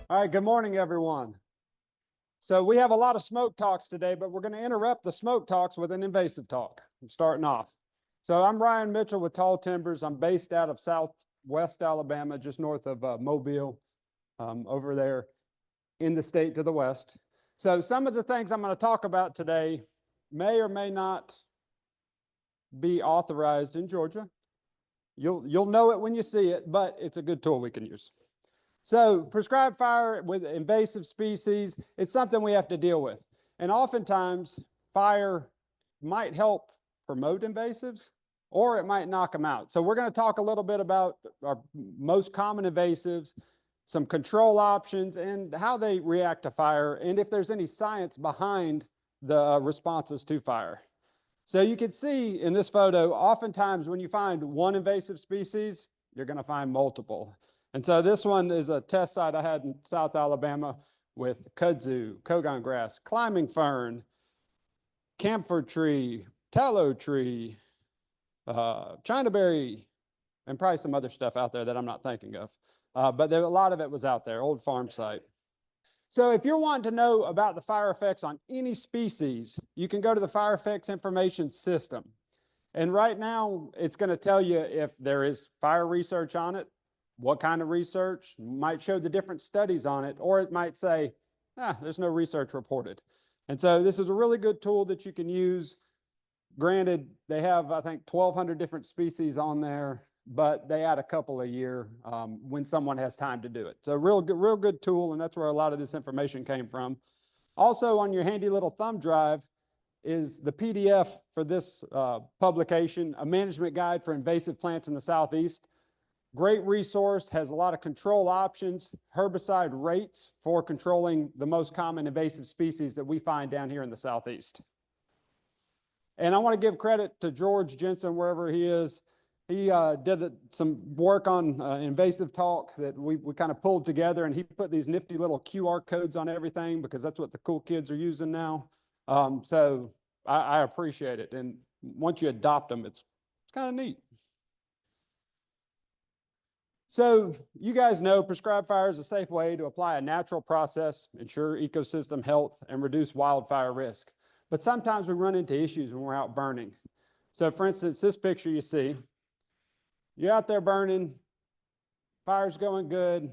All right, good morning, everyone. So we have a lot of smoke talks today, but we're going to interrupt the smoke talks with an invasive talk. I'm starting off. So I'm Ryan Mitchell with Tall Timbers. I'm based out of Southwest Alabama, just north of Mobile, over there in the state to the west. So some of the things I'm going to talk about today may or may not be authorized in Georgia. You'll know it when you see it, but it's a good tool we can use. So prescribed fire with invasive species, it's something we have to deal with. And oftentimes fire might help promote invasives or it might knock them out. So we're going to talk a little bit about our most common invasives, some control options and how they react to fire and if there's any science behind the responses to fire. So you can see in this photo, oftentimes when you find one invasive species, you're going to find multiple. And so this one is a test site I had in South Alabama with kudzu, kogon grass, climbing fern, camphor tree, tallow tree, chinaberry, and probably some other stuff out there that I'm not thinking of. But a lot of it was out there, old farm site. So if you're wanting to know about the fire effects on any species, you can go to the Fire Effects Information System. And right now, it's going to tell you if there is fire research on it, what kind of research, might show the different studies on it, or it might say, there's no research reported. And so this is a really good tool that you can use. Granted, they have, I think, 1,200 different species on there, but they add a couple a year when someone has time to do it. So real good tool, and that's where a lot of this information came from. Also on your handy little thumb drive is the PDF for this publication, A Management Guide for Invasive Plants in the Southeast. Great resource, has a lot of control options, herbicide rates for controlling the most common invasive species that we find down here in the Southeast. And I want to give credit to George Jensen, wherever he is. He did some work on invasive talk that we kind of pulled together, and he put these nifty little QR codes on everything because that's what the cool kids are using now. So I appreciate it. And once you adopt them, it's kind of neat. So you guys know prescribed fire is a safe way to apply a natural process, ensure ecosystem health, and reduce wildfire risk. But sometimes we run into issues when we're out burning. So for instance, this picture you see, you're out there burning, fire's going good.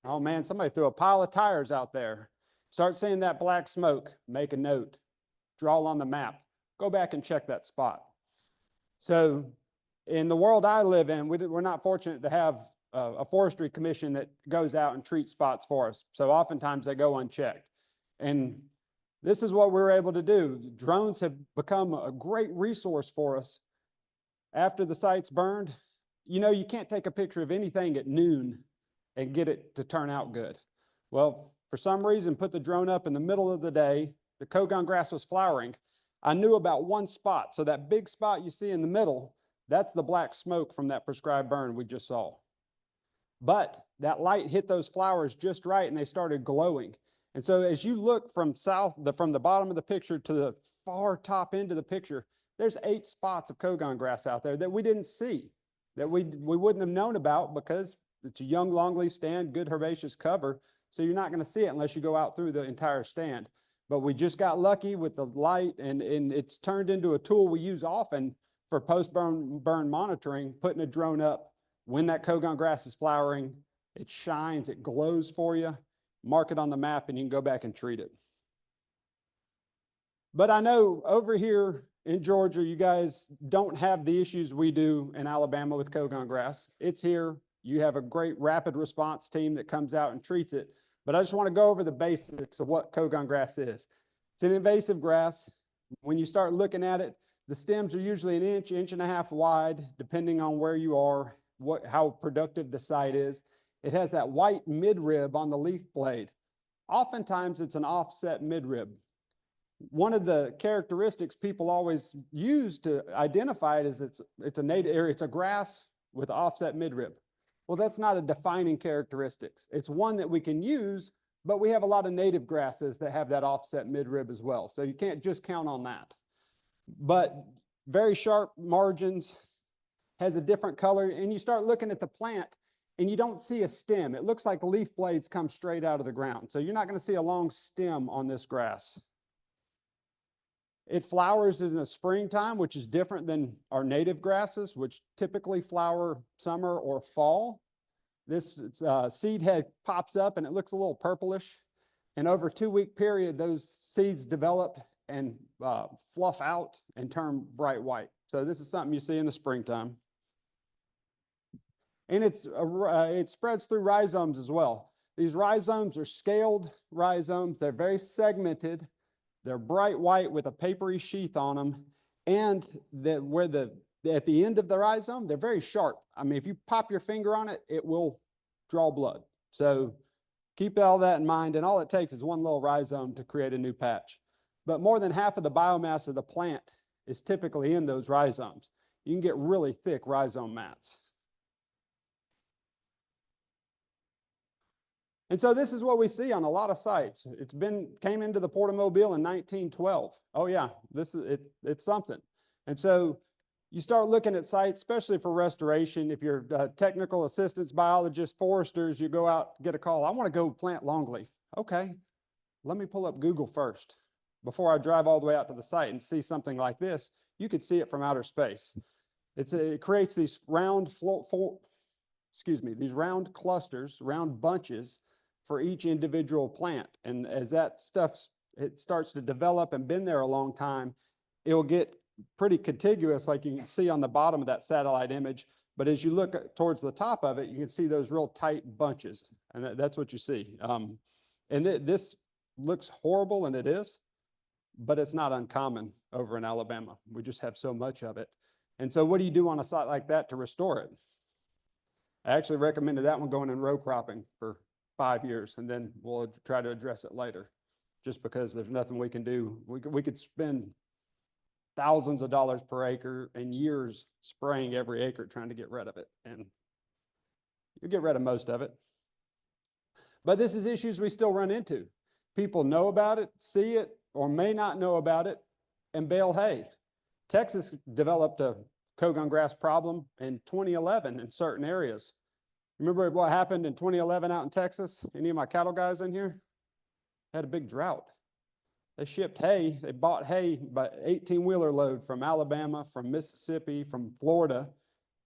Oh man, somebody threw a pile of tires out there. Start seeing that black smoke, make a note, draw on the map, go back and check that spot. So in the world I live in, we're not fortunate to have a forestry commission that goes out and treats spots for us. So oftentimes they go unchecked. And this is what we're able to do. Drones have become a great resource for us. After the site's burned, you know, you can't take a picture of anything at noon and get it to turn out good. Well, for some reason, put the drone up in the middle of the day, the kogon grass was flowering. I knew about one spot. So that big spot you see in the middle, that's the black smoke from that prescribed burn we just saw. But that light hit those flowers just right and they started glowing. And so as you look from the bottom of the picture to the far top end of the picture, there's 8 spots of kogon grass out there that we didn't see, that we wouldn't have known about because it's a young longleaf stand, good herbaceous cover. So you're not going to see it unless you go out through the entire stand. But we just got lucky with the light, and it's turned into a tool we use often for post-burn monitoring, putting a drone up when that kogon grass is flowering. It shines, it glows for you. Mark it on the map, and you can go back and treat it. But I know over here in Georgia, you guys don't have the issues we do in Alabama with kogon grass. It's here. You have a great rapid response team that comes out and treats it. But I just want to go over the basics of what kogon grass is. It's an invasive grass. When you start looking at it, the stems are usually an inch, inch and a half wide, depending on where you are, how productive the site is. It has that white midrib on the leaf blade. Oftentimes it's an offset midrib. One of the characteristics people always use to identify it is it's a native area, it's a grass with offset midrib. Well, that's not a defining characteristic. It's one that we can use, but we have a lot of native grasses that have that offset midrib as well. So you can't just count on that. But very sharp margins, has a different color, and you start looking at the plant, and you don't see a stem. It looks like leaf blades come straight out of the ground. So you're not going to see a long stem on this grass. It flowers in the springtime, which is different than our native grasses, which typically flower summer or fall. This seed head pops up and it looks a little purplish. And over a 2-week period, those seeds develop and fluff out and turn bright white. So this is something you see in the springtime. And it spreads through rhizomes as well. These rhizomes are scaled rhizomes. They're very segmented. They're bright white with a papery sheath on them. And at the end of the rhizome, they're very sharp. I mean, if you pop your finger on it, it will draw blood. So keep all that in mind. And all it takes is one little rhizome to create a new patch. But more than half of the biomass of the plant is typically in those rhizomes. You can get really thick rhizome mats. And so this is what we see on a lot of sites. Came into the Port of Mobile in 1912. Oh yeah, it's something. And so you start looking at sites, especially for restoration. If you're technical assistants, biologists, foresters, you go out, get a call. I want to go plant longleaf. Okay, let me pull up Google first. Before I drive all the way out to the site and see something like this, you could see it from outer space. It creates these round these round clusters, round bunches for each individual plant. And as that it starts to develop and been there a long time, it will get pretty contiguous, like you can see on the bottom of that satellite image. But as you look towards the top of it, you can see those real tight bunches. And that's what you see. This looks horrible, and it is, but it's not uncommon over in Alabama. We just have so much of it. And so what do you do on a site like that to restore it? I actually recommended that one going in row cropping for 5 years, and then we'll try to address it later, just because there's nothing we can do. We could spend thousands of dollars per acre and years spraying every acre trying to get rid of it, and you get rid of most of it. But this is issues we still run into. People know about it, see it, or may not know about it, and bale hay. Texas developed a Kogon grass problem in 2011 in certain areas. Remember what happened in 2011 out in Texas? Any of my cattle guys in here? Had a big drought. They shipped hay. They bought hay by 18-wheeler load from Alabama, from Mississippi, from Florida,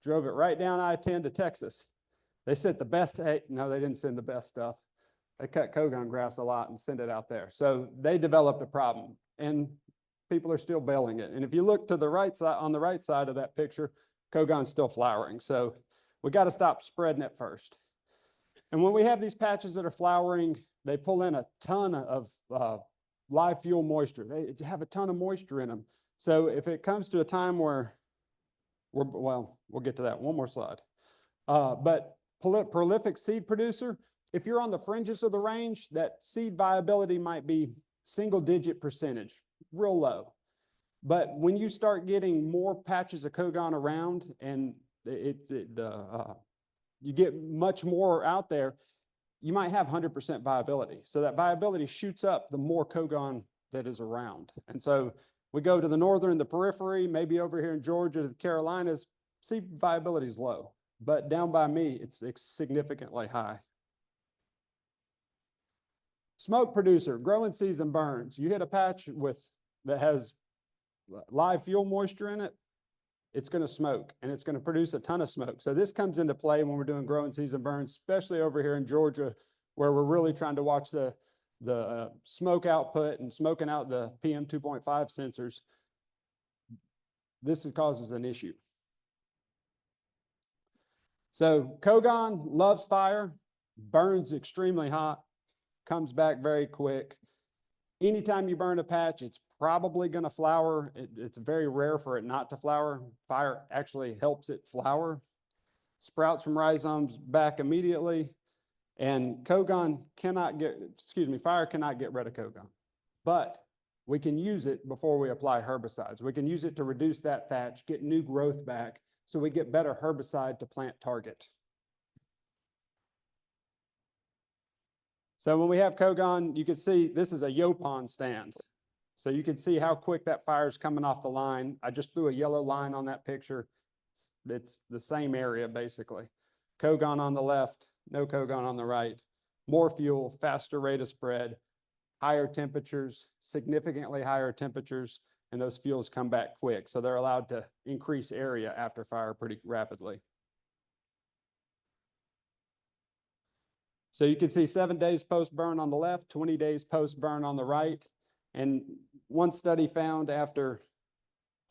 drove it right down I-10 to Texas. They sent the best hay. No, they didn't send the best stuff. They cut Kogon grass a lot and sent it out there. So they developed a problem, and people are still baling it. And if you look to the right side, on the right side of that picture, Kogon's still flowering. So we got to stop spreading it first. And when we have these patches that are flowering, they pull in a ton of live fuel moisture. They have a ton of moisture in them. So if it comes to a time where we'll get to that one more slide. But prolific seed producer, if you're on the fringes of the range, that seed viability might be single-digit percentage, real low. But when you start getting more patches of Kogon around and you get much more out there, you might have 100% viability. So that viability shoots up the more Kogon that is around. And so we go to the northern, the periphery, maybe over here in Georgia, the Carolinas, seed viability is low. But down by me, it's significantly high. Smoke producer, growing season burns. You hit a patch that has live fuel moisture in it, it's going to smoke, and it's going to produce a ton of smoke. So this comes into play when we're doing growing season burns, especially over here in Georgia, where we're really trying to watch the smoke output and smoking out the PM 2.5 sensors. This causes an issue. So Kogon loves fire, burns extremely hot, comes back very quick. Anytime you burn a patch, it's probably going to flower. It's very rare for it not to flower. Fire actually helps it flower. Sprouts from rhizomes back immediately. And fire cannot get rid of Kogon. But we can use it before we apply herbicides. We can use it to reduce that thatch, get new growth back, so we get better herbicide to plant target. So when we have Kogon, you can see this is a Yopon stand. So you can see how quick that fire is coming off the line. I just threw a yellow line on that picture. It's the same area basically. Kogon on the left, no Kogon on the right. More fuel, faster rate of spread, higher temperatures, significantly higher temperatures, and those fuels come back quick. So they're allowed to increase area after fire pretty rapidly. So you can see 7 days post-burn on the left, 20 days post-burn on the right. And one study found after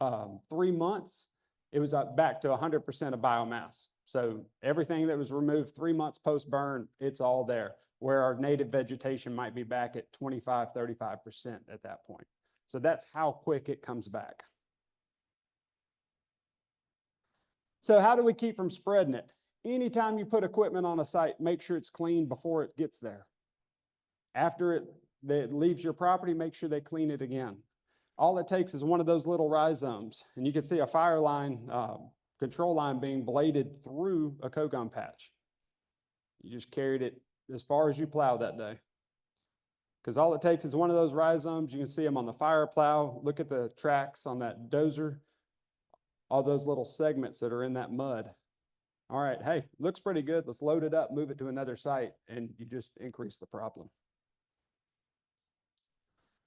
3 months, it was back to 100% of biomass. So everything that was removed 3 months post-burn, it's all there, where our native vegetation might be back at 25, 35% at that point. So that's how quick it comes back. So how do we keep from spreading it? Anytime you put equipment on a site, make sure it's clean before it gets there. After it leaves your property, make sure they clean it again. All it takes is one of those little rhizomes, and you can see a fire line, control line being bladed through a Kogon patch. You just carried it as far as you plow that day. Because all it takes is one of those rhizomes. You can see them on the fire plow. Look at the tracks on that dozer. All those little segments that are in that mud. All right, hey, looks pretty good. Let's load it up, move it to another site, and you just increase the problem.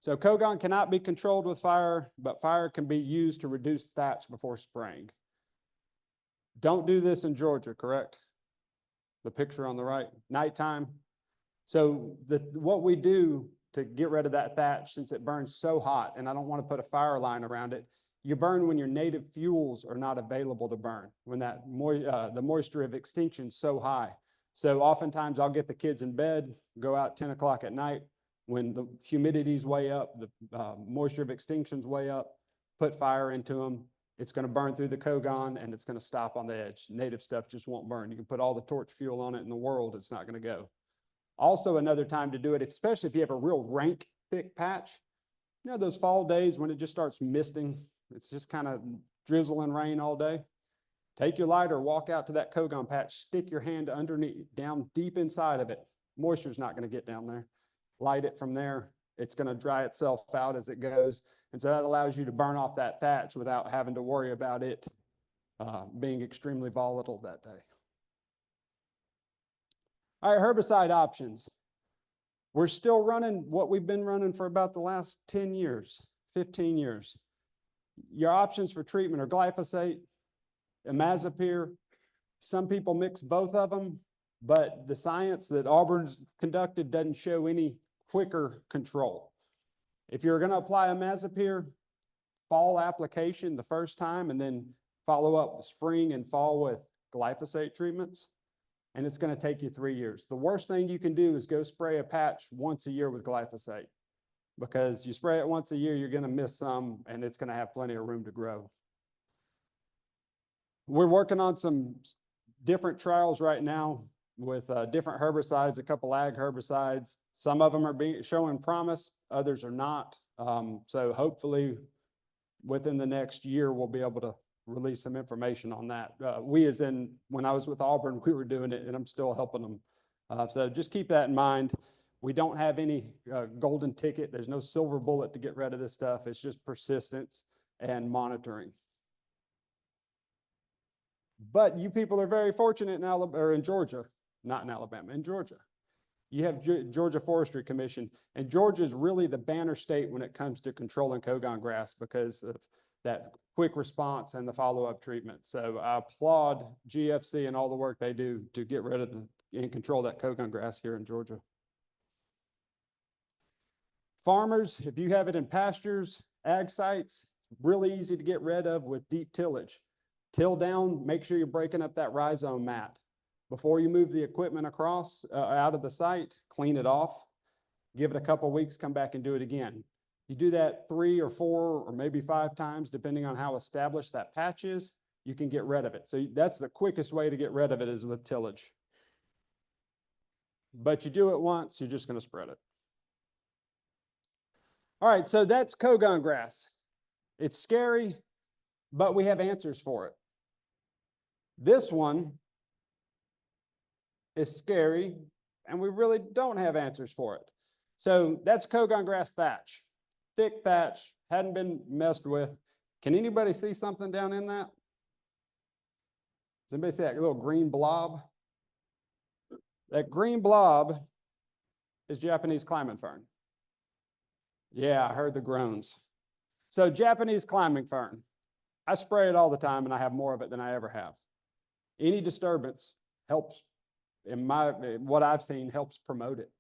So Kogon cannot be controlled with fire, but fire can be used to reduce thatch before spraying. Don't do this in Georgia, correct? The picture on the right, nighttime. So what we do to get rid of that thatch, since it burns so hot, and I don't want to put a fire line around it, you burn when your native fuels are not available to burn, when that the moisture of extinction is so high. So oftentimes I'll get the kids in bed, go out 10 o'clock at night, when the humidity's way up, the moisture of extinction's way up, put fire into them. It's going to burn through the Kogon and it's going to stop on the edge. Native stuff just won't burn. You can put all the torch fuel on it in the world, it's not going to go. Also, another time to do it, especially if you have a real rank, thick patch, you know, those fall days when it just starts misting, it's just kind of drizzling rain all day. Take your lighter, walk out to that Kogon patch, stick your hand underneath, down deep inside of it. Moisture's not going to get down there. Light it from there. It's going to dry itself out as it goes. And so that allows you to burn off that thatch without having to worry about it being extremely volatile that day. All right, herbicide options. We're still running what we've been running for about the last 10 years, 15 years. Your options for treatment are glyphosate, imazapyr. Some people mix both of them, but the science that Auburn's conducted doesn't show any quicker control. If you're going to apply imazapyr, fall application the first time and then follow up spring and fall with glyphosate treatments, and it's going to take you 3 years. The worst thing you can do is go spray a patch once a year with glyphosate, because you spray it once a year, you're going to miss some, and it's going to have plenty of room to grow. We're working on some different trials right now with different herbicides, a couple ag herbicides. Some of them are showing promise, others are not. So hopefully within the next year, we'll be able to release some information on that. When I was with Auburn, we were doing it, and I'm still helping them. So just keep that in mind. We don't have any golden ticket. There's no silver bullet to get rid of this stuff. It's just persistence and monitoring. But you people are very fortunate in Alabama, or in Georgia, not in Alabama, in Georgia. You have Georgia Forestry Commission, and Georgia is really the banner state when it comes to controlling Kogon grass because of that quick response and the follow-up treatment. So I applaud GFC and all the work they do to get rid of and control that Kogon grass here in Georgia. Farmers, if you have it in pastures, ag sites, really easy to get rid of with deep tillage. Till down, make sure you're breaking up that rhizome mat. Before you move the equipment across, out of the site, clean it off, give it a couple weeks, come back and do it again. You do that 3 or 4 or maybe 5 times, depending on how established that patch is, you can get rid of it. So that's the quickest way to get rid of it, is with tillage. But you do it once, you're just going to spread it. All right, so that's Kogon grass. It's scary, but we have answers for it. This one is scary, and we really don't have answers for it. So that's Kogon grass thatch. Thick thatch, hadn't been messed with. Can anybody see something down in that? Does anybody see that little green blob? That green blob is Japanese climbing fern. Yeah, I heard the groans. So Japanese climbing fern, I spray it all the time and I have more of it than I ever have. Any disturbance helps, what I've seen helps promote it.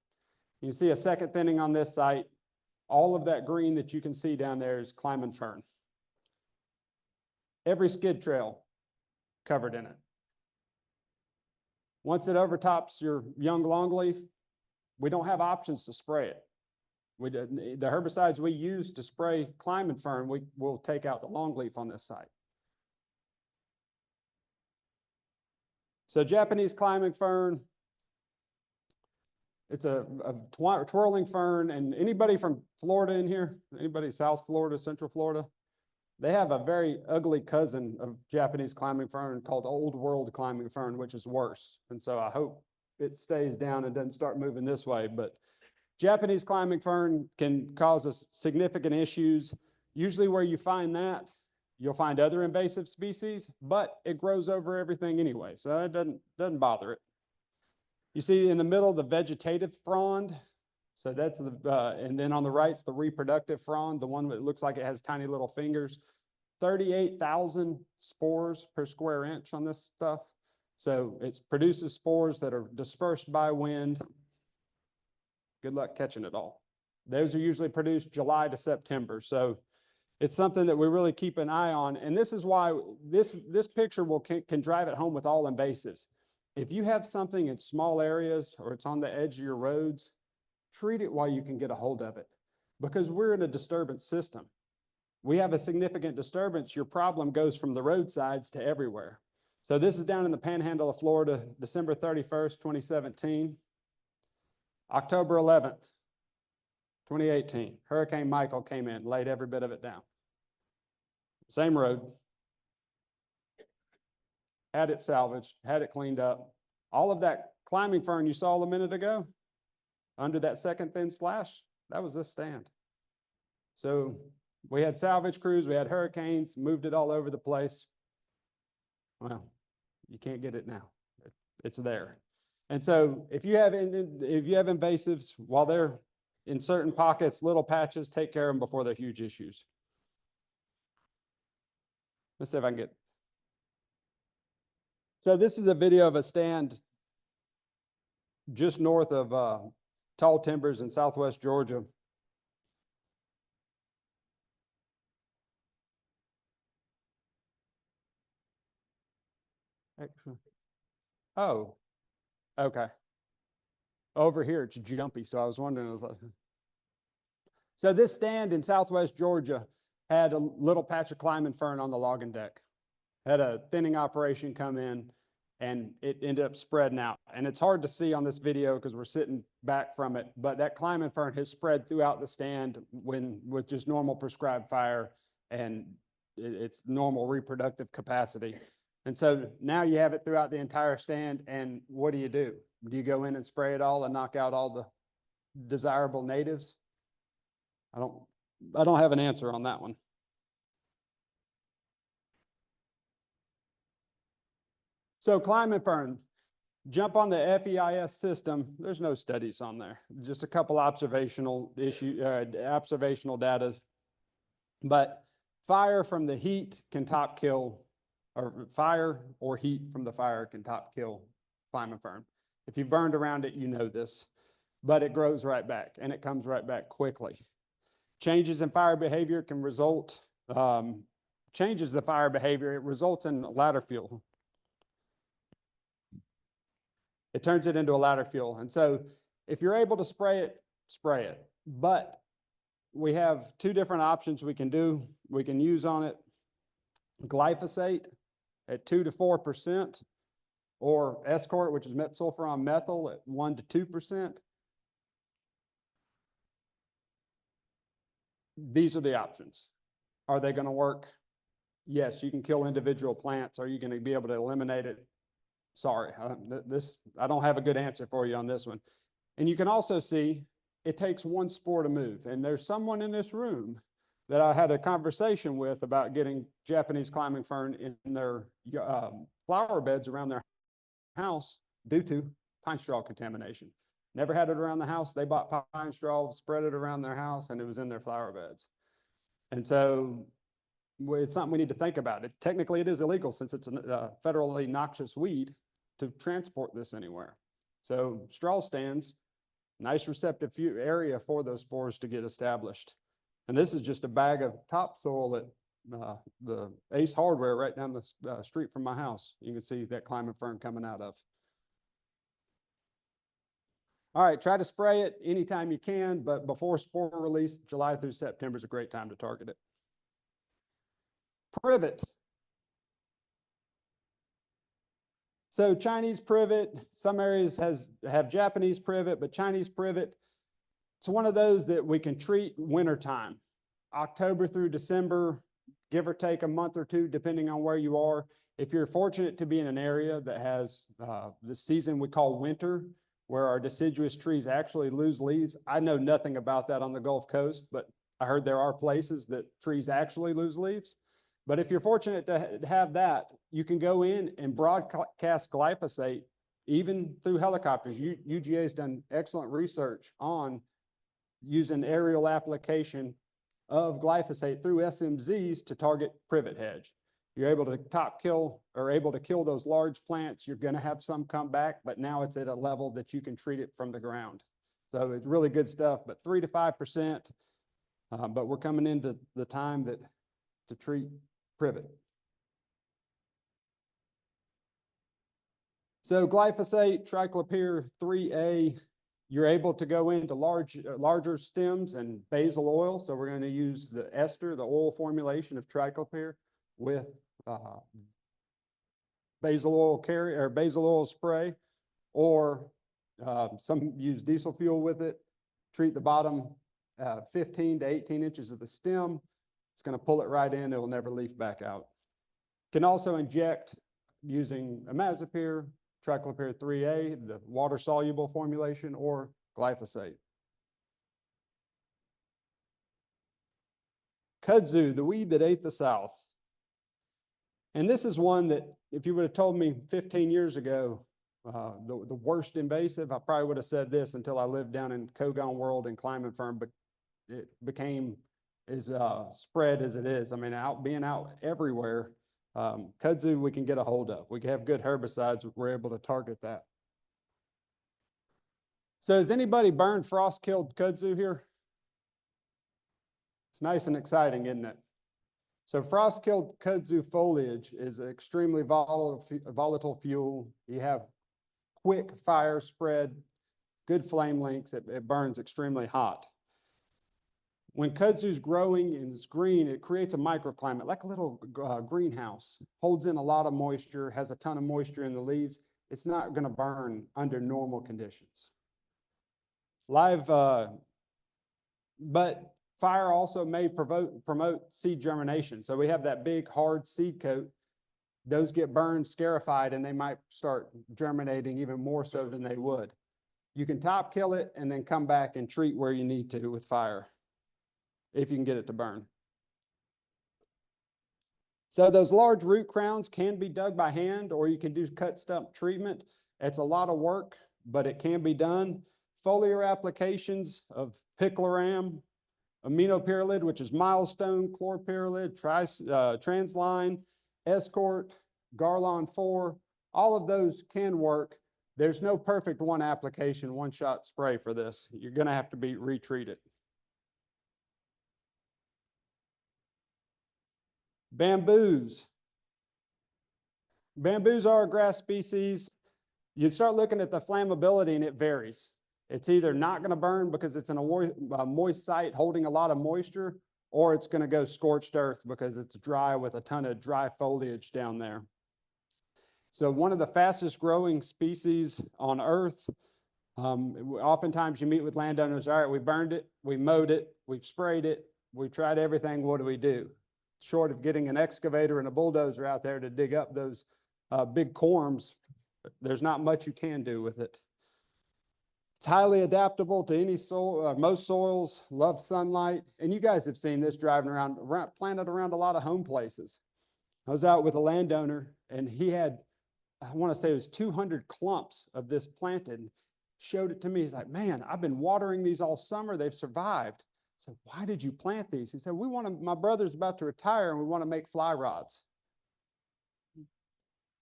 You see a second thinning on this site. All of that green that you can see down there is climbing fern. Every skid trail covered in it. Once it overtops your young longleaf, we don't have options to spray it. The herbicides we use to spray climbing fern, we will take out the longleaf on this site. So Japanese climbing fern, it's a twirling fern, and anybody from Florida in here? Anybody South Florida, Central Florida? They have a very ugly cousin of Japanese climbing fern called Old World climbing fern, which is worse. And so I hope it stays down and doesn't start moving this way. But Japanese climbing fern can cause us significant issues. Usually where you find that, you'll find other invasive species, but it grows over everything anyway. So it doesn't bother it. You see in the middle, the vegetative frond. So that's and then on the right's the reproductive frond, the one that looks like it has tiny little fingers. 38,000 spores per square inch on this stuff. So it produces spores that are dispersed by wind. Good luck catching it all. Those are usually produced July to September. So it's something that we really keep an eye on. And this is why this picture can drive it home with all invasives. If you have something in small areas or it's on the edge of your roads, treat it while you can get a hold of it, because we're in a disturbance system. We have a significant disturbance. Your problem goes from the roadsides to everywhere. So this is down in the panhandle of Florida, December 31st, 2017. October 11th, 2018, Hurricane Michael came in, laid every bit of it down. Same road. Had it salvaged, had it cleaned up. All of that climbing fern you saw a minute ago, under that second thin slash, that was this stand. So we had salvage crews, we had hurricanes, moved it all over the place. Well, you can't get it now. It's there. And so if you have invasives, while they're in certain pockets, little patches, take care of them before they're huge issues. Let's see if I can get. So this is a video of a stand just north of Tall Timbers in Southwest Georgia. Oh, okay. Over here, it's jumpy, so I was wondering. I was like, so this stand in Southwest Georgia had a little patch of climbing fern on the logging deck. Had a thinning operation come in, and it ended up spreading out. And it's hard to see on this video because we're sitting back from it, but that climbing fern has spread throughout the stand with just normal prescribed fire and its normal reproductive capacity. And so now you have it throughout the entire stand, and what do? Do you go in and spray it all and knock out all the desirable natives? I don't have an answer on that one. So climbing fern, jump on the FEIS system. There's no studies on there, just a couple observational observational data. But fire from the heat can top kill, or fire or heat from the fire can top kill climbing fern. If you burned around it, you know this, but it grows right back and it comes right back quickly. Changes in fire behavior can result, changes the fire behavior, it results in ladder fuel. It turns it into a ladder fuel. And so if you're able to spray it, spray it. But we have two different options we can do. We can use on it glyphosate at 2 to 4%, or Escort, which is metsulfuron methyl, at 1 to 2%. These are the options. Are they going to work? Yes, you can kill individual plants. Are you going to be able to eliminate it? Sorry, I don't have a good answer for you on this one. And you can also see it takes one spore to move. And there's someone in this room that I had a conversation with about getting Japanese climbing fern in their flower beds around their house due to pine straw contamination. Never had it around the house. They bought pine straw, spread it around their house, and it was in their flower beds. And so it's something we need to think about. Technically, it is illegal since it's a federally noxious weed to transport this anywhere. So straw stands, nice receptive area for those spores to get established. And this is just a bag of topsoil at the Ace Hardware right down the street from my house. You can see that climbing fern coming out of. All right, try to spray it anytime you can, but before spore release, July through September is a great time to target it. Privet. So Chinese privet, some areas have Japanese privet, but Chinese privet, it's one of those that we can treat wintertime, October through December, give or take a month or two, depending on where you are. If you're fortunate to be in an area that has the season we call winter, where our deciduous trees actually lose leaves. I know nothing about that on the Gulf Coast, but I heard there are places that trees actually lose leaves. But if you're fortunate to have that, you can go in and broadcast glyphosate, even through helicopters. UGA has done excellent research on using aerial application of glyphosate through SMZs to target privet hedge. You're able to kill those large plants. You're going to have some come back, but now it's at a level that you can treat it from the ground. So it's really good stuff, but 3 to 5%. But we're coming into the time to treat privet. So glyphosate, triclopyr 3A, you're able to go into larger stems and basil oil. So we're going to use the ester, the oil formulation of triclopyr with basil oil spray, or some use diesel fuel with it. Treat the bottom 15 to 18 inches of the stem. It's going to pull it right in. It will never leaf back out. Can also inject using imazapyr, triclopyr 3A, the water-soluble formulation, or glyphosate. Kudzu, the weed that ate the South. And this is one that, if you would have told me 15 years ago, the worst invasive, I probably would have said this until I lived down in Kogon World and climbing fern, but it became as spread as it is. I mean, being out everywhere, kudzu we can get a hold of. We can have good herbicides. We're able to target that. So has anybody burned frost-killed kudzu here? It's nice and exciting, isn't it? So frost-killed kudzu foliage is an extremely volatile fuel. You have quick fire spread, good flame lengths. It burns extremely hot. When kudzu is growing and it's green, it creates a microclimate, like a little greenhouse. Holds in a lot of moisture, has a ton of moisture in the leaves. It's not going to burn under normal conditions. But fire also may promote seed germination. So we have that big hard seed coat. Those get burned, scarified, and they might start germinating even more so than they would. You can top kill it and then come back and treat where you need to with fire, if you can get it to burn. So those large root crowns can be dug by hand, or you can do cut stump treatment. It's a lot of work, but it can be done. Foliar applications of picloram, aminopyrrolid, which is milestone, chlorpyrrolid, transline, escort, garlon 4, all of those can work. There's no perfect one application, one shot spray for this. You're going to have to be retreated. Bamboos. Bamboos are a grass species. You start looking at the flammability and it varies. It's either not going to burn because it's in a moist site holding a lot of moisture, or it's going to go scorched earth because it's dry with a ton of dry foliage down there. So one of the fastest growing species on earth. Oftentimes you meet with landowners, all right, we burned it, we mowed it, we've sprayed it, we've tried everything, what do we do? Short of getting an excavator and a bulldozer out there to dig up those big corms, there's not much you can do with it. It's highly adaptable to any soil, most soils, loves sunlight. And you guys have seen this driving around, planted around a lot of home places. I was out with a landowner and he had I want to say it was 200 clumps of this planted. Showed it to me. He's like, man, I've been watering these all summer. They've survived. I said, why did you plant these? He said, my brother's about to retire and we want to make fly rods.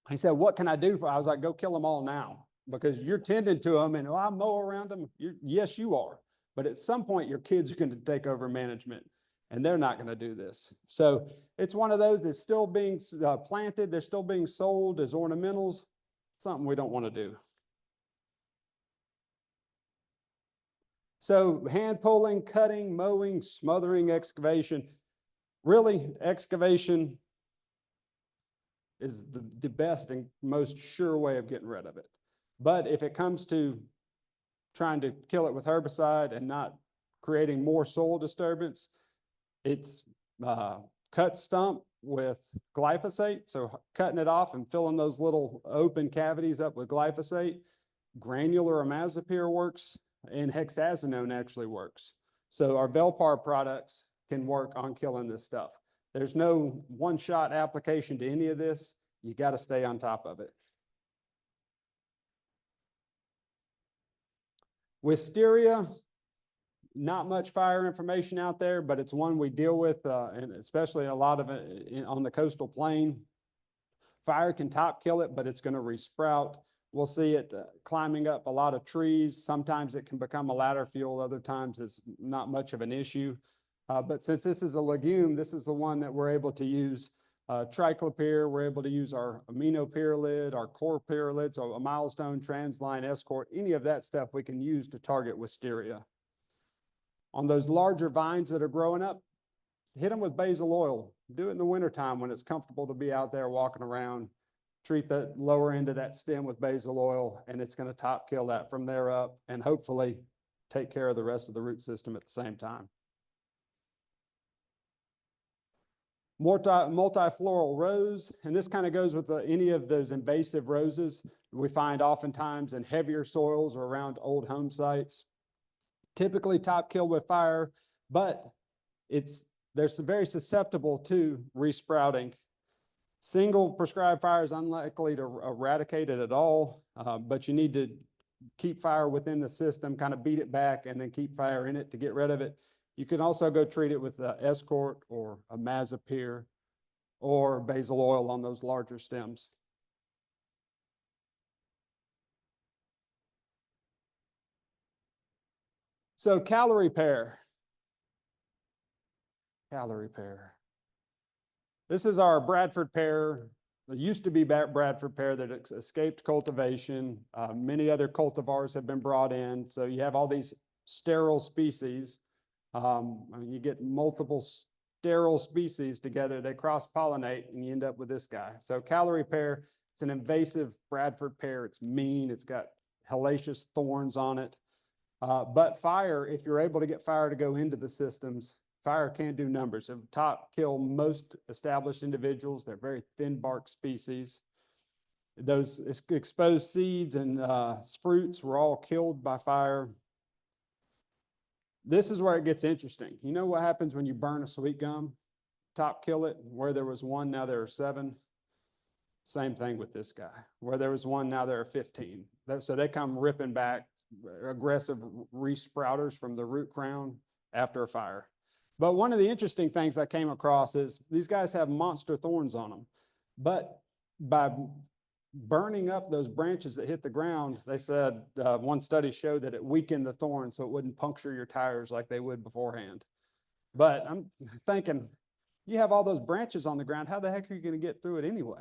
He said, what can I do? I was like, go kill them all now, because you're tending to them and I mow around them. Yes, you are. But at some point, your kids are going to take over management and they're not going to do this. So it's one of those that's still being planted. They're still being sold as ornamentals. Something we don't want to do. So hand pulling, cutting, mowing, smothering, excavation. Really, excavation is the best and most sure way of getting rid of it. But if it comes to trying to kill it with herbicide and not creating more soil disturbance, it's cut stump with glyphosate. So cutting it off and filling those little open cavities up with glyphosate. Granular imazapyr works, and hexazinone actually works. So our Velpar products can work on killing this stuff. There's no one-shot application to any of this. You got to stay on top of it. Wisteria, not much fire information out there, but it's one we deal with, and especially a lot of it on the coastal plain. Fire can top kill it, but it's going to resprout. We'll see it climbing up a lot of trees. Sometimes it can become a ladder fuel. Other times it's not much of an issue. But since this is a legume, this is the one that we're able to use triclopyr. We're able to use our aminopyrrolid, our corpyrrolid, so a milestone, transline, escort, any of that stuff we can use to target wisteria. On those larger vines that are growing up, hit them with basil oil. Do it in the wintertime when it's comfortable to be out there walking around. Treat the lower end of that stem with basil oil, and it's going to top kill that from there up and hopefully take care of the rest of the root system at the same time. Multifloral rose, and this kind of goes with any of those invasive roses we find oftentimes in heavier soils or around old home sites. Typically top kill with fire, but they're very susceptible to resprouting. Single prescribed fire is unlikely to eradicate it at all, but you need to keep fire within the system, kind of beat it back, and then keep fire in it to get rid of it. You can also go treat it with escort or imazapyr or basil oil on those larger stems. So calorie pear. Calorie pear. This is our Bradford pear. It used to be Bradford pear that escaped cultivation. Many other cultivars have been brought in. So you have all these sterile species. I mean, you get multiple sterile species together, they cross-pollinate, and you end up with this guy. So calorie pear, it's an invasive Bradford pear. It's mean, it's got hellacious thorns on it. But fire, if you're able to get fire to go into the systems, fire can do numbers. It will top kill most established individuals. They're very thin bark species. Those exposed seeds and fruits were all killed by fire. This is where it gets interesting. You know what happens when you burn a sweet gum? Top kill it. Where there was one, now there are 7. Same thing with this guy. Where there was one, now there are 15. So they come ripping back, aggressive resprouters from the root crown after a fire. But one of the interesting things I came across is these guys have monster thorns on them. But by burning up those branches that hit the ground, they said one study showed that it weakened the thorn so it wouldn't puncture your tires like they would beforehand. But I'm thinking, you have all those branches on the ground, how the heck are you going to get through it anyway?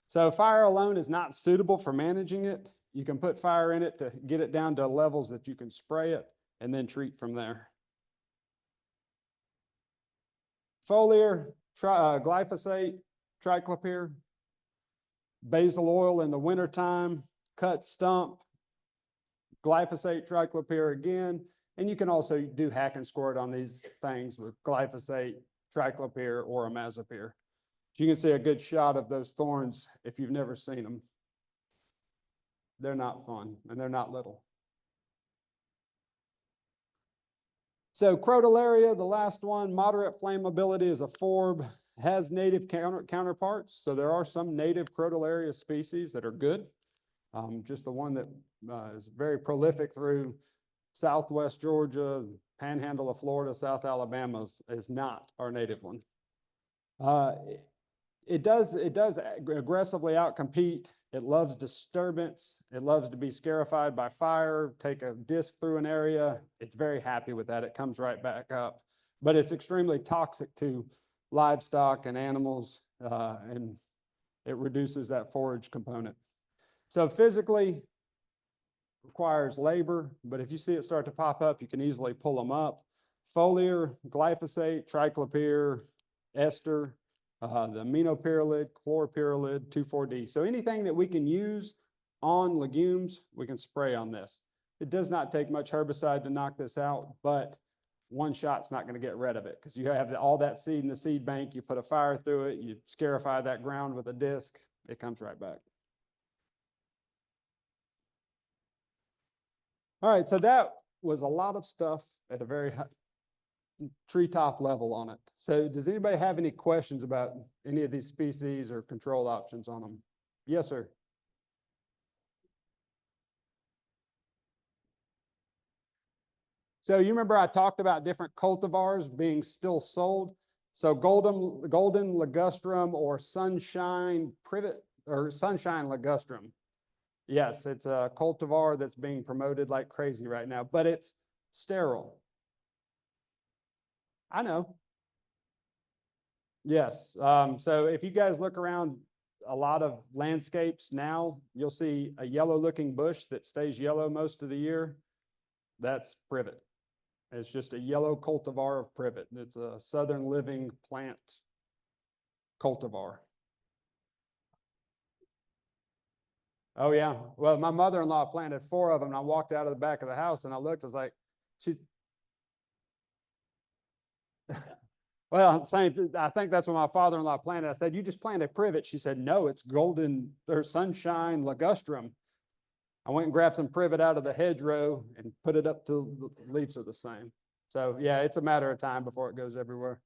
So fire alone is not suitable for managing it. You can put fire in it to get it down to levels that you can spray it and then treat from there. Foliar, glyphosate, triclopyr, basil oil in the wintertime, cut stump, glyphosate, triclopyr again, and you can also do hack and squirt on these things with glyphosate, triclopyr, or imazapyr. You can see a good shot of those thorns if you've never seen them. They're not fun, and they're not little. So crotalaria, the last one, moderate flammability is a forb. has native counterparts. So there are some native crotalaria species that are good. Just the one that is very prolific through Southwest Georgia, Panhandle of Florida, South Alabama is not our native one. It does aggressively outcompete. It loves disturbance. It loves to be scarified by fire, take a disc through an area. It's very happy with that. It comes right back up. But it's extremely toxic to livestock and animals, and it reduces that forage component. So physically requires labor, but if you see it start to pop up, you can easily pull them up. Foliar, glyphosate, triclopyr, ester, the aminopyrrolid, chloropyrrolid, 2,4-D. So anything that we can use on legumes, we can spray on this. It does not take much herbicide to knock this out, but one shot's not going to get rid of it because you have all that seed in the seed bank. You put a fire through it, you scarify that ground with a disc, it comes right back. All right, so that was a lot of stuff at a very high treetop level on it. So does anybody have any questions about any of these species or control options on them? Yes, sir. So you remember I talked about different cultivars being still sold. So golden ligustrum or sunshine privet or sunshine ligustrum. Yes, it's a cultivar that's being promoted like crazy right now, but it's sterile. I know. Yes. So if you guys look around a lot of landscapes now, you'll see a yellow looking bush that stays yellow most of the year. That's privet. It's just a yellow cultivar of privet. It's a southern living plant cultivar. Oh yeah. Well, my mother-in-law planted 4 of them and I walked out of the back of the house and I looked, I was like, she, well, same, I think that's what my father-in-law planted. I said, you just planted privet. She said, no, it's golden or sunshine ligustrum. I went and grabbed some privet out of the hedgerow and put it up till the leaves are the same. So yeah, it's a matter of time before it goes everywhere.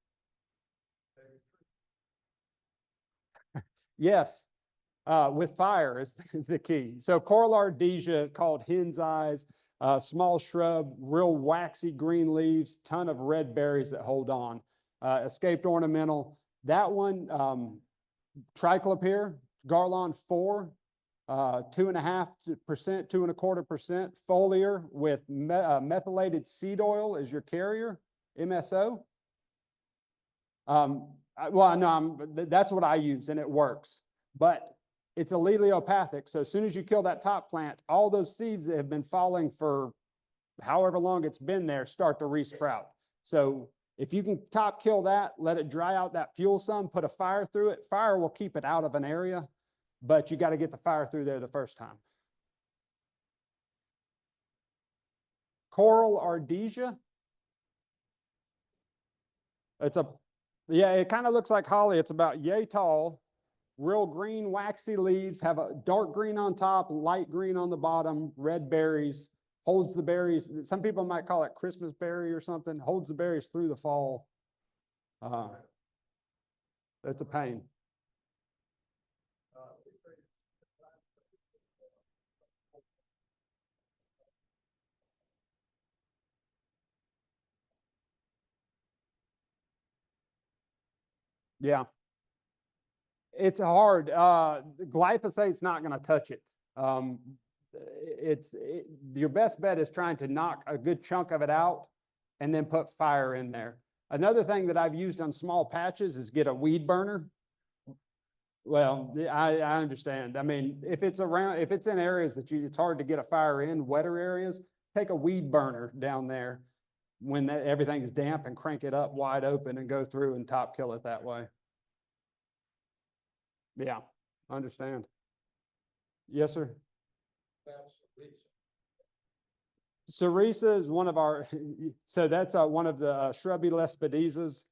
Yes, with fire is the key. So coral ardesia, called hen's eyes, small shrub, real waxy green leaves, ton of red berries that hold on. Escaped ornamental. That one, triclopyr, Garlon 4, 2.5%, 2.25%. Foliar with methylated seed oil as your carrier, MSO. Well, no, that's what I use and it works, but it's alleliopathic. So as soon as you kill that top plant, all those seeds that have been falling for however long it's been there start to resprout. So if you can top kill that, let it dry out that fuel some, put a fire through it. Fire will keep it out of an area, but you got to get the fire through there the first time. Coral ardesia. Yeah, it kind of looks like holly. It's about yay tall, real green, waxy leaves, have a dark green on top, light green on the bottom, red berries, holds the berries. Some people might call it Christmas berry or something, holds the berries through the fall. It's a pain. Yeah. It's hard. Glyphosate's not going to touch it. Your best bet is trying to knock a good chunk of it out and then put fire in there. Another thing that I've used on small patches is get a weed burner. Well, I understand. I mean, if it's in areas that it's hard to get a fire in, wetter areas, take a weed burner down there when everything's damp and crank it up wide open and go through and top kill it that way. Yeah, I understand. Yes, sir. Cerisa is one of our, so that's one of the shrubby Lespedezas.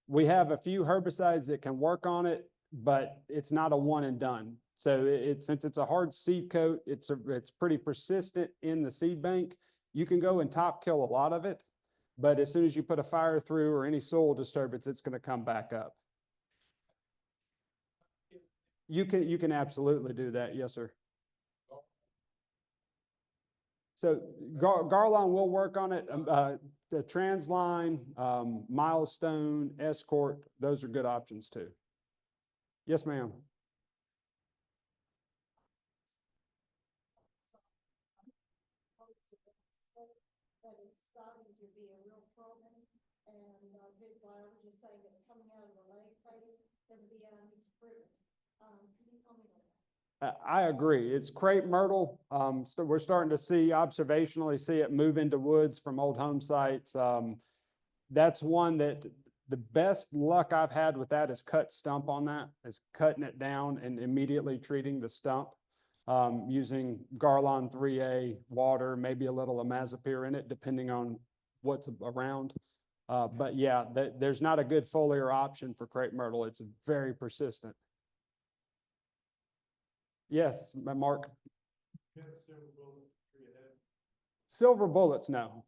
We have a few herbicides that can work on it, but it's not a one and done. So since it's a hard seed coat, it's pretty persistent in the seed bank. You can go and top kill a lot of it, but as soon as you put a fire through or any soil disturbance, it's going to come back up. You can absolutely do that. Yes, sir. So Garlon will work on it. The Transline, Milestone, Escort, those are good options too. Yes, ma'am. But it's starting to be a real problem. And people are just saying it's coming out of the leg phase, then needs fruit. Can you tell me about that? I agree. It's crepe myrtle. So we're starting to observationally see it move into woods from old home sites. That's one that the best luck I've had with that is cut stump on that, is cutting it down and immediately treating the stump. Using Garlon 3A, water, maybe a little imazapyr in it, depending on what's around. But yeah, there's not a good foliar option for crepe myrtle. It's very persistent. Yes, Mark. Silver bullets, no.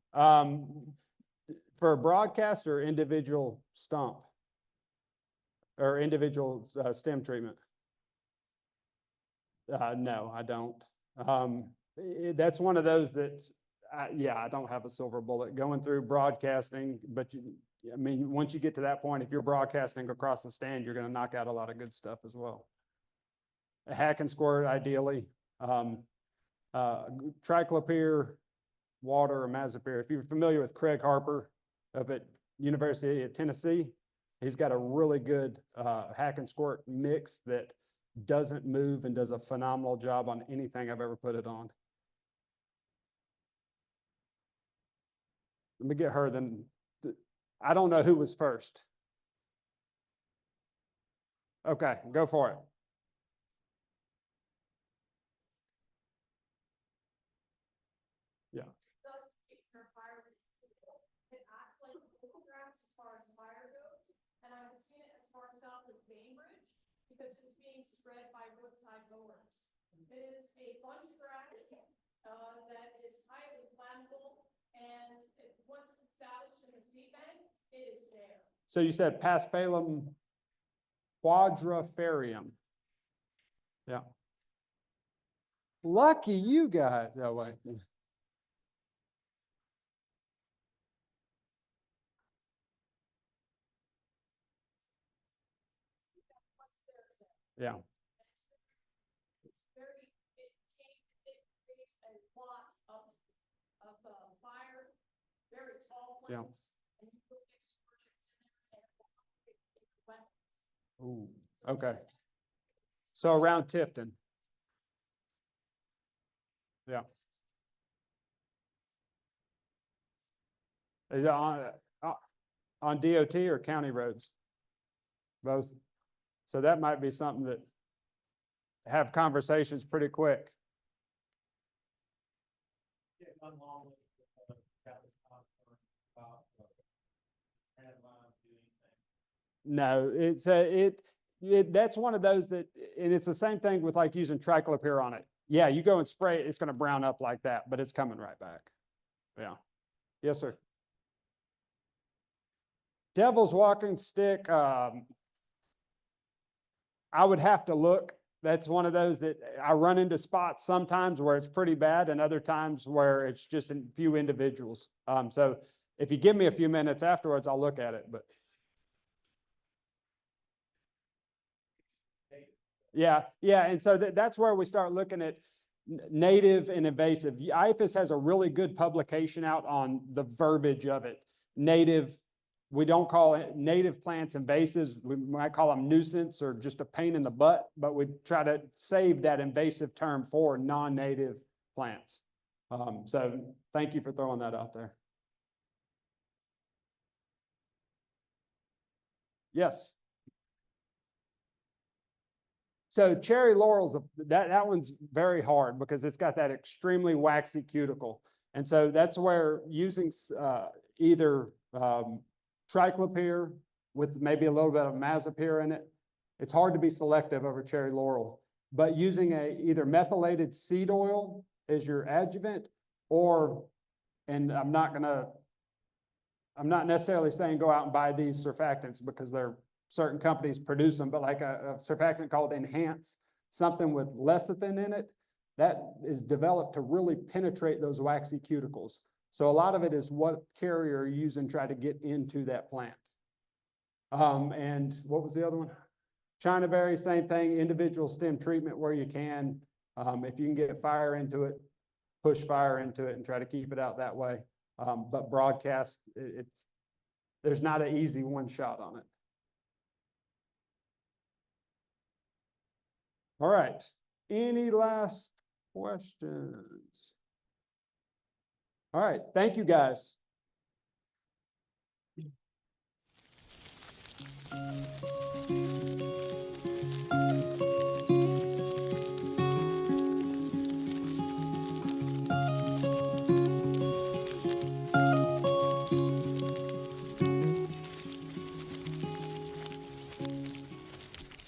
For a broadcast or individual stump or individual stem treatment. No, I don't. That's one of those that, yeah, I don't have a silver bullet going through broadcasting, but I mean, once you get to that point, if you're broadcasting across the stand, you're going to knock out a lot of good stuff as well. A hack and squirt, ideally. Triclopyr, water, or imazapyr. If you're familiar with Craig Harper up at University of Tennessee, he's got a really good hack and squirt mix that doesn't move and does a phenomenal job on anything I've ever put it on. Let me get her then. I don't know who was first. Okay, go for it. Yeah. It acts like photographs as far as fire goes, and I've seen it as far south as Bainbridge because it's being spread by roadside mowers. It is a bunch grass that is highly flammable, and once it's established in the seed bank, it is there. So you said Paspalum quadriferium. Yeah. Lucky you guys that way. Yeah. It creates a lot of fire, very tall plants. Yeah. And you put excursions in there and Ooh, okay. So around Tifton. Yeah. Is it on DOT or county roads? Both. So that might be something that have conversations pretty quick. No, that's one of those that, and it's the same thing with like using triclopyr on it. Yeah, you go and spray it, it's going to brown up like that, but it's coming right back. Yeah. Yes, sir. Devil's walking stick. I would have to look. That's one of those that I run into spots sometimes where it's pretty bad and other times where it's just a few individuals. So if you give me a few minutes afterwards, I'll look at it, but. Yeah, yeah, and so that's where we start looking at native and invasive. IFAS has a really good publication out on the verbiage of it. Native, we don't call it native plants invasives. We might call them nuisance or just a pain in the butt, but we try to save that invasive term for non-native plants. So thank you for throwing that out there. Yes. So cherry laurel's that one's very hard because it's got that extremely waxy cuticle. And so that's where using either triclopyr with maybe a little bit of imazapyr in it, it's hard to be selective over cherry laurel. But using either methylated seed oil as your adjuvant, or, and I'm not necessarily saying go out and buy these surfactants because they're certain companies produce them, but like a surfactant called Enhance, something with lecithin in it, that is developed to really penetrate those waxy cuticles. So a lot of it is what carrier you use and try to get into that plant. And what was the other one? China berry, same thing, individual stem treatment where you can. If you can get fire into it, push fire into it and try to keep it out that way. But broadcast, there's not an easy one shot on it. All right, any last questions? All right, thank you guys.